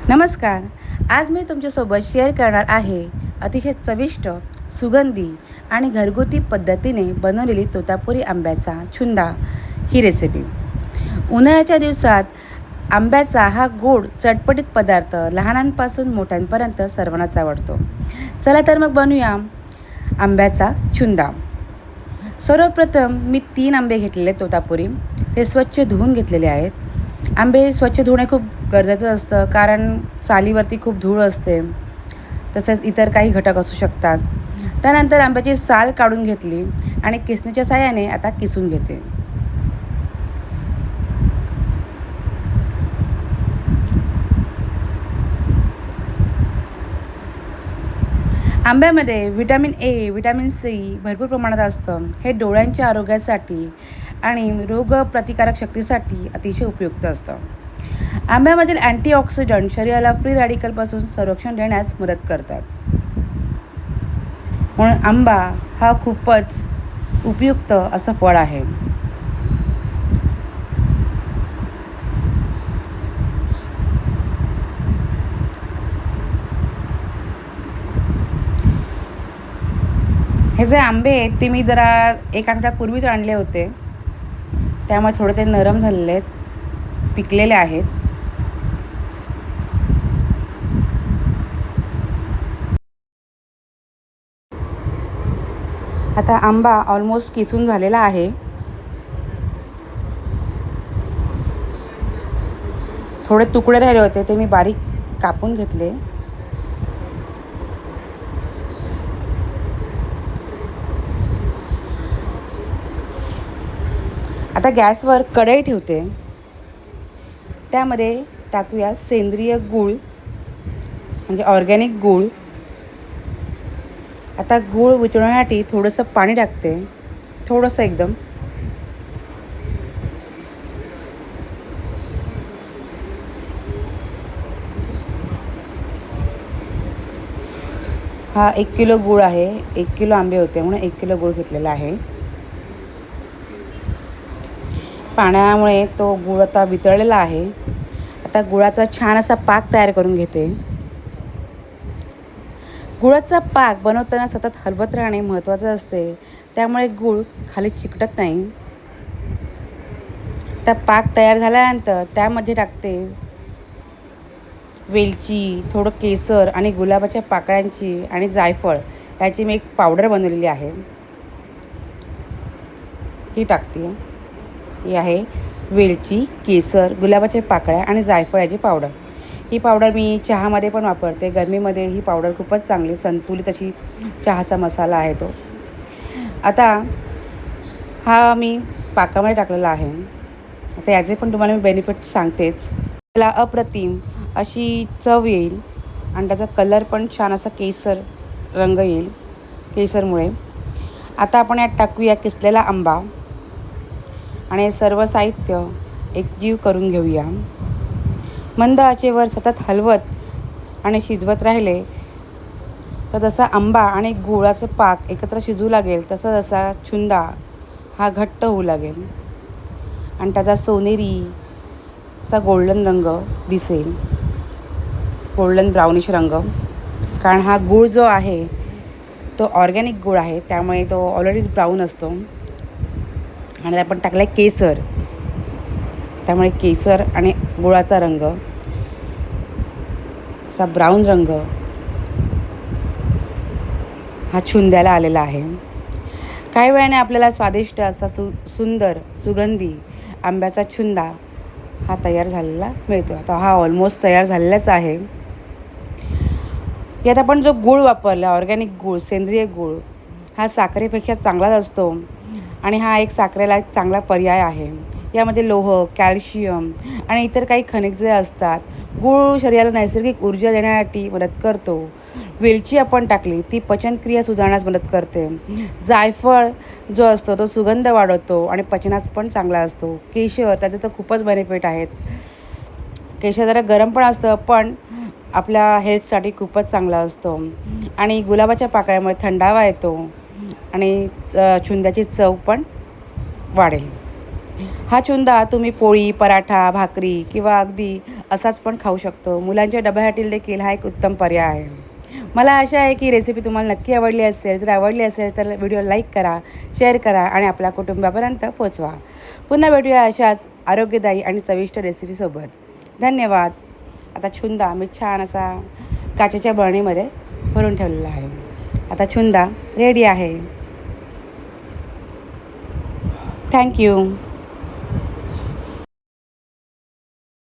नमस्कार. आज मी तुमच्यासोबत शेअर करणार आहे अतिशय चविष्ट, सुगंधी आणि घरगुती पद्धतीने बनवलेली तोतापुरी आंब्याचा छुंदा ही रेसिपी. उन्हाळ्याच्या दिवसात आंब्याचा हा गोड चटपटीत पदार्थ लहानांपासून मोठ्यांपर्यंत सर्वांनाच आवडतो. चला तर मग बनवूया आंब्याचा छुंदा. सर्वप्रथम मी 3 आंबे घेतलेले तोतापुरी. ते स्वच्छ धुवून घेतलेले आहेत. आंबे स्वच्छ धुणे खूप गरजेचं असतं, कारण सालीवरती खूप धूळ असते, तसेच इतर काही घटक असू शकतात. त्यानंतर आंब्याची साल काढून घेतली आणि किसणीच्या साहाय्याने आता किसून घेते. आंब्यामध्ये व्हिटॅमिन ए, व्हिटॅमिन सी भरपूर प्रमाणात असतं. हे डोळ्यांच्या आरोग्यासाठी आणि रोगप्रतिकारक शक्तीसाठी अतिशय उपयुक्त असतं. आंब्यामधील अँटीऑक्सिडंट शरीराला फ्री रॅडिकलपासून संरक्षण देण्यास मदत करतात. म्हणून आंबा हा खूपच उपयुक्त असं फळ आहे. हे जे आंबे आहेत ते मी जरा 1 आठवड्यापूर्वीच आणले होते, त्यामुळे थोडे ते नरम झालेले आहेत, पिकलेले आहेत. आता आंबा ऑलमोस्ट किसून झालेला आहे. थोडे तुकडे राहिले होते, ते मी बारीक कापून घेतले. आता गॅसवर कढई ठेवते. त्यामध्ये टाकूया सेंद्रिय गूळ, म्हणजे ऑर्गॅनिक गूळ. आता गूळ वितळण्यासाठी थोडंसं पाणी टाकते, थोडंसं एकदम. हा 1 किलो गूळ आहे. 1 किलो आंबे होते म्हणून 1 किलो गूळ घेतलेला आहे. पाण्यामुळे तो गूळ आता वितळलेला आहे. आता गुळाचा छान असा पाक तयार करून घेते. गुळाचा पाक बनवताना सतत हलवत राहणे महत्त्वाचं असते, त्यामुळे गूळ खाली चिकटत नाही. आता पाक तयार झाल्यानंतर त्यामध्ये टाकते वेलची, थोडं केसर आणि गुलाबाच्या पाकळ्यांची आणि जायफळ याची मी एक पावडर बनवलेली आहे, ती टाकते. ही आहे वेलची, केसर, गुलाबाच्या पाकळ्या आणि जायफळ याची पावडर. ही पावडर मी चहामध्ये पण वापरते. गरमीमध्ये ही पावडर खूपच चांगली संतुलित अशी चहाचा मसाला आहे तो. आता हा मी पाकामध्ये टाकलेला आहे. आता याचे पण तुम्हाला मी बेनिफिट सांगतेच. त्याला अप्रतिम अशी चव येईल आणि त्याचा कलर पण छान असा केसर रंग येईल केसरमुळे. आता आपण यात टाकूया किसलेला आंबा आणि हे सर्व साहित्य एकजीव करून घेऊया. मंद आचेवर सतत हलवत आणि शिजवत राहिले तर जसा आंबा आणि गुळाचं पाक एकत्र शिजू लागेल, तसा जसा छुंदा हा घट्ट होऊ लागेल आणि त्याचा सोनेरी असा गोल्डन रंग दिसेल, गोल्डन ब्राउनिश रंग. कारण हा गूळ जो आहे तो ऑर्गॅनिक गूळ आहे, त्यामुळे तो ऑलरेडीच ब्राऊन असतो. आणि आपण टाकला आहे केसर, त्यामुळे केसर आणि गुळाचा रंग असा ब्राऊन रंग हा छुंद्याला आलेला आहे. काही वेळाने आपल्याला स्वादिष्ट असा सुंदर सुगंधी आंब्याचा छुंदा हा तयार झालेला मिळतो. आता हा ऑलमोस्ट तयार झालेलाच आहे. यात आपण जो गूळ वापरला, ऑर्गॅनिक गूळ, सेंद्रिय गूळ, हा साखरेपेक्षा चांगलाच असतो आणि हा एक साखरेला एक चांगला पर्याय आहे. यामध्ये लोह, कॅल्शियम आणि इतर काही खनिजे असतात. गूळ शरीराला नैसर्गिक ऊर्जा देण्यासाठी मदत करतो. वेलची आपण टाकली, ती पचनक्रिया सुधारण्यास मदत करते. जायफळ जो असतो तो सुगंध वाढवतो आणि पचनास पण चांगला असतो. केशर, त्याचे तर खूपच बेनिफिट आहेत. केशर जरा गरम पण असतं, पण आपल्या हेल्थसाठी खूपच चांगला असतो. आणि गुलाबाच्या पाकळ्यामुळे थंडावा येतो आणि छुंद्याची चव पण वाढेल. हा चुंदा तुम्ही पोळी, पराठा, भाकरी किंवा अगदी असाच पण खाऊ शकतो. मुलांच्या डब्यासाठी देखील हा एक उत्तम पर्याय आहे. मला आशा आहे की रेसिपी तुम्हाला नक्की आवडली असेल. जर आवडली असेल तर व्हिडिओ लाईक करा, शेअर करा आणि आपल्या कुटुंबापर्यंत पोहोचवा. पुन्हा भेटूया अशाच आरोग्यदायी आणि चविष्ट रेसिपीसोबत. धन्यवाद. आता छुंदा मी छान असा काचेच्या बरणीमध्ये भरून ठेवलेला आहे. आता छुंदा रेडी आहे. थँक्यू.